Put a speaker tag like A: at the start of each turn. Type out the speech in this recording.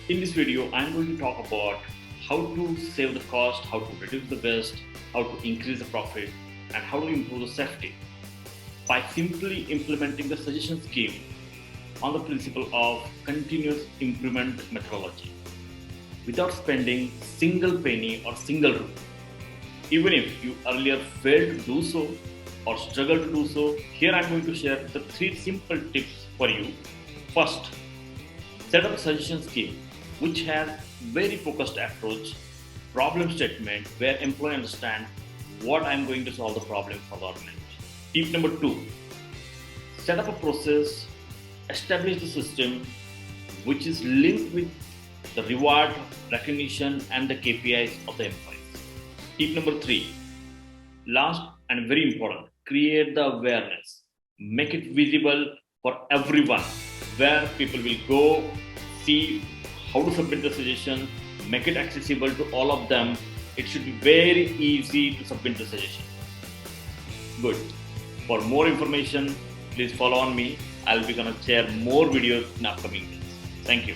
A: In this video, I'm going to talk about how to save the cost, how to reduce the waste, how to increase the profit, and how to improve the safety by simply implementing the suggestion scheme on the principle of continuous improvement methodology without spending single penny or single rupee. Even if you earlier failed to do so or struggled to do so, here I'm going to share the three simple tips for you. First, set up a suggestion scheme which has very focused approach, problem statement where employee understand what I'm going to solve the problem for the organization. Tip number two, set up a process, establish the system which is linked with the reward, recognition, and the KPIs of the employees. Tip number three, last and very important, create the awareness. Make it visible for everyone where people will go see how to submit the suggestion, make it accessible to all of them. It should be very easy to submit the suggestion. Good. For more information, please follow on me. I'll be gonna share more videos in upcoming days. Thank you.